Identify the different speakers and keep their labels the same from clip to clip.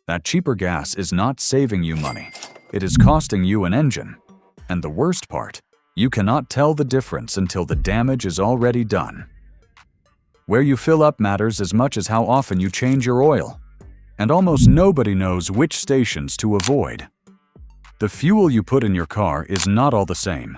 Speaker 1: That cheaper gas is not saving you money. It is costing you an engine. And the worst part, you cannot tell the difference until the damage is already done. Where you fill up matters as much as how often you change your oil. And almost nobody knows which stations to avoid. The fuel you put in your car is not all the same.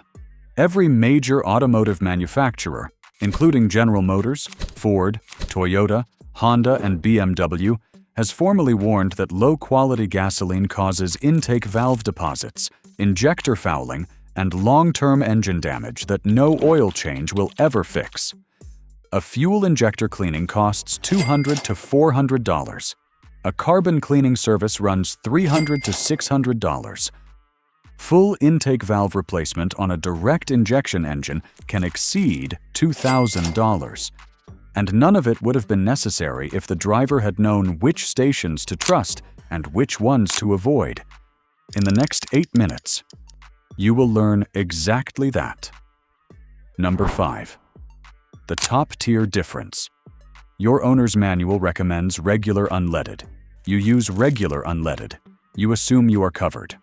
Speaker 1: Every major automotive manufacturer, including General Motors, Ford, Toyota, Honda, and BMW, has formally warned that low-quality gasoline causes intake valve deposits, injector fouling, and long-term engine damage that no oil change will ever fix. A fuel injector cleaning costs $200 to $400. A carbon cleaning service runs $300 to $600. Full intake valve replacement on a direct injection engine can exceed $2,000. And none of it would have been necessary if the driver had known which stations to trust and which ones to avoid. In the next 8 minutes, you will learn exactly that. Number 5. The top-tier difference. Your owner's manual recommends regular unleaded. You use regular unleaded. You assume you are covered.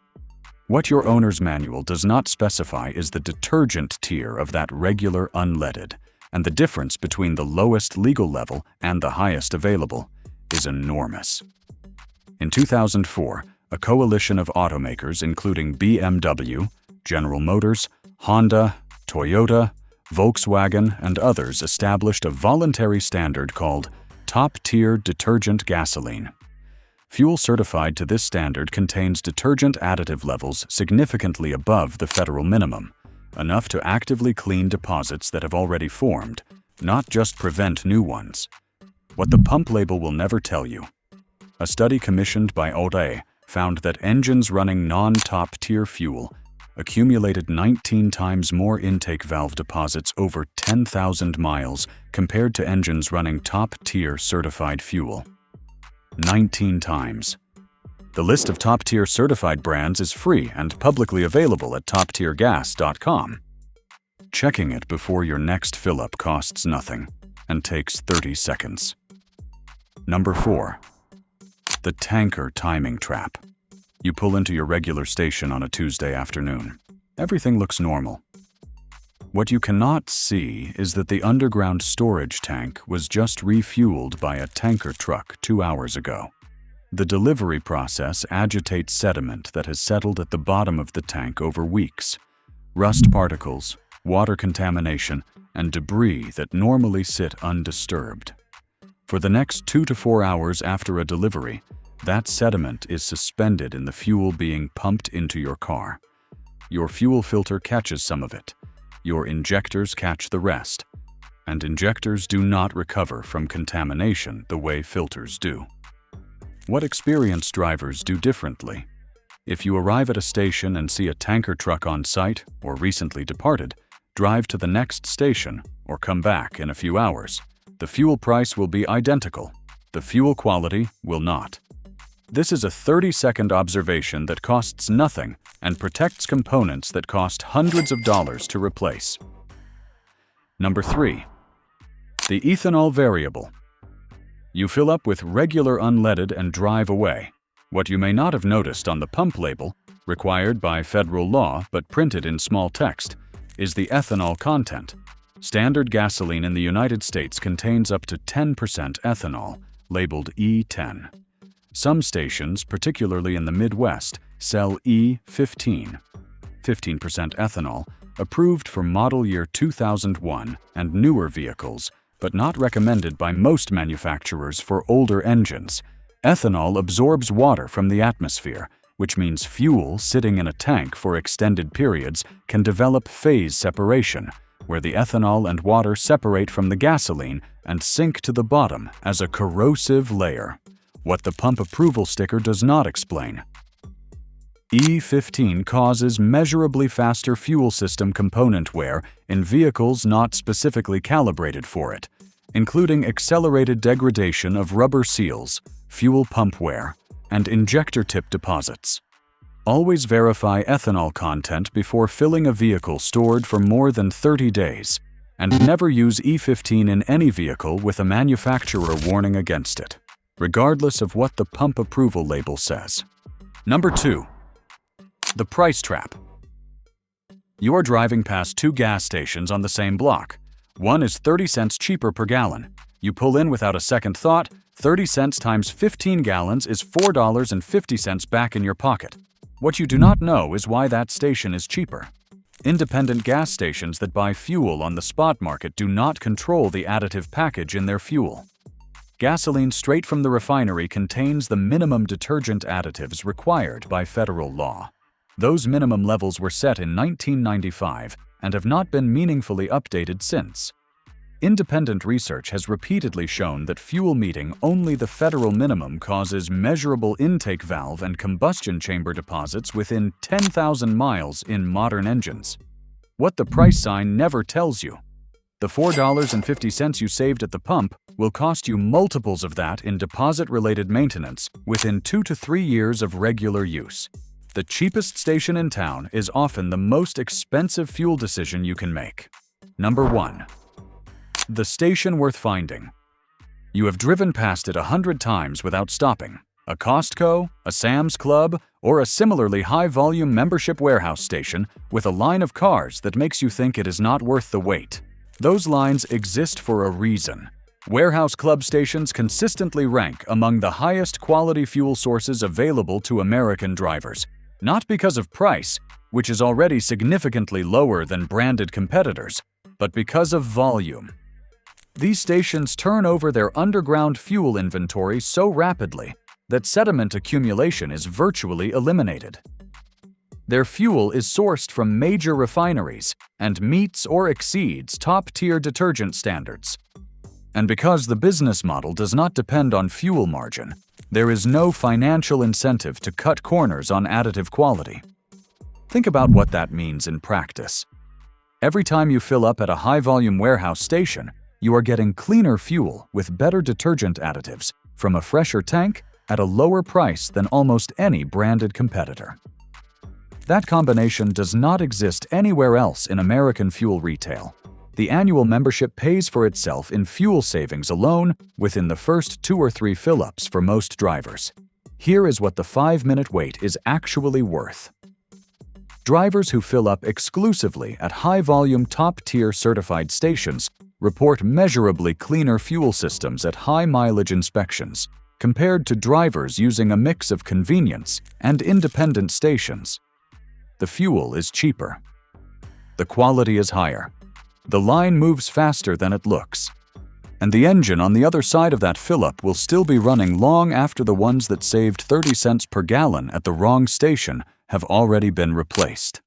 Speaker 1: What your owner's manual does not specify is the detergent tier of that regular unleaded, and the difference between the lowest legal level and the highest available is enormous. In 2004, a coalition of automakers including BMW, General Motors, Honda, Toyota, Volkswagen, and others established a voluntary standard called Top-Tier Detergent Gasoline. Fuel certified to this standard contains detergent additive levels significantly above the federal minimum, enough to actively clean deposits that have already formed, not just prevent new ones. What the pump label will never tell you. A study commissioned by ODE found that engines running non-top-tier fuel accumulated 19 times more intake valve deposits over 10,000 miles compared to engines running top-tier certified fuel. 19 times. The list of top-tier certified brands is free and publicly available at toptiergas.com. Checking it before your next fill-up costs nothing and takes 30 seconds. Number 4. The tanker timing trap. You pull into your regular station on a Tuesday afternoon. Everything looks normal. What you cannot see is that the underground storage tank was just refueled by a tanker truck 2 hours ago. The delivery process agitates sediment that has settled at the bottom of the tank over weeks. Rust particles, water contamination, and debris that normally sit undisturbed. For the next 2 to 4 hours after a delivery, that sediment is suspended in the fuel being pumped into your car. Your fuel filter catches some of it. Your injectors catch the rest. And injectors do not recover from contamination the way filters do. What experienced drivers do differently? If you arrive at a station and see a tanker truck on site or recently departed, drive to the next station or come back in a few hours. The fuel price will be identical. The fuel quality will not. This is a 30-second observation that costs nothing and protects components that cost hundreds of dollars to replace. Number 3. The ethanol variable. You fill up with regular unleaded and drive away. What you may not have noticed on the pump label, required by federal law but printed in small text, is the ethanol content. Standard gasoline in the United States contains up to 10% ethanol, labeled E10. Some stations, particularly in the Midwest, sell E15, 15% ethanol, approved for model year 2001 and newer vehicles, but not recommended by most manufacturers for older engines. Ethanol absorbs water from the atmosphere, which means fuel sitting in a tank for extended periods can develop phase separation, where the ethanol and water separate from the gasoline and sink to the bottom as a corrosive layer. What the pump approval sticker does not explain. E15 causes measurably faster fuel system component wear in vehicles not specifically calibrated for it, including accelerated degradation of rubber seals, fuel pump wear, and injector tip deposits. Always verify ethanol content before filling a vehicle stored for more than 30 days, and never use E15 in any vehicle with a manufacturer warning against it. regardless of what the pump approval label says. Number 2. The price trap. You are driving past 2 gas stations on the same block. One is 30 cents cheaper per gallon. You pull in without a second thought. 30 cents times 15 gallons is $4.50 back in your pocket. What you do not know is why that station is cheaper. Independent gas stations that buy fuel on the spot market do not control the additive package in their fuel. Gasoline straight from the refinery contains the minimum detergent additives required by federal law. Those minimum levels were set in 1995 and have not been meaningfully updated since. Independent research has repeatedly shown that fuel meeting only the federal minimum causes measurable intake valve and combustion chamber deposits within 10,000 miles in modern engines. What the price sign never tells you. The $4.50 you saved at the pump will cost you multiples of that in deposit-related maintenance within 2 to 3 years of regular use. The cheapest station in town is often the most expensive fuel decision you can make. Number 1. The station worth finding. You have driven past it 100 times without stopping. A Costco, a Sam's Club, or a similarly high-volume membership warehouse station with a line of cars that makes you think it is not worth the wait. Those lines exist for a reason. Warehouse club stations consistently rank among the highest quality fuel sources available to American drivers, not because of price, which is already significantly lower than branded competitors, but because of volume. These stations turn over their underground fuel inventory so rapidly that sediment accumulation is virtually eliminated. Their fuel is sourced from major refineries and meets or exceeds top-tier detergent standards. And because the business model does not depend on fuel margin, there is no financial incentive to cut corners on additive quality. Think about what that means in practice. Every time you fill up at a high-volume warehouse station, you are getting cleaner fuel with better detergent additives from a fresher tank at a lower price than almost any branded competitor. That combination does not exist anywhere else in American fuel retail. The annual membership pays for itself in fuel savings alone within the first 2 or 3 fill-ups for most drivers. Here is what the 5-minute wait is actually worth. Drivers who fill up exclusively at high-volume top-tier certified stations report measurably cleaner fuel systems at high-mileage inspections compared to drivers using a mix of convenience and independent stations. The fuel is cheaper. The quality is higher. The line moves faster than it looks. And the engine on the other side of that fill-up will still be running long after the ones that saved 30 cents per gallon at the wrong station have already been replaced.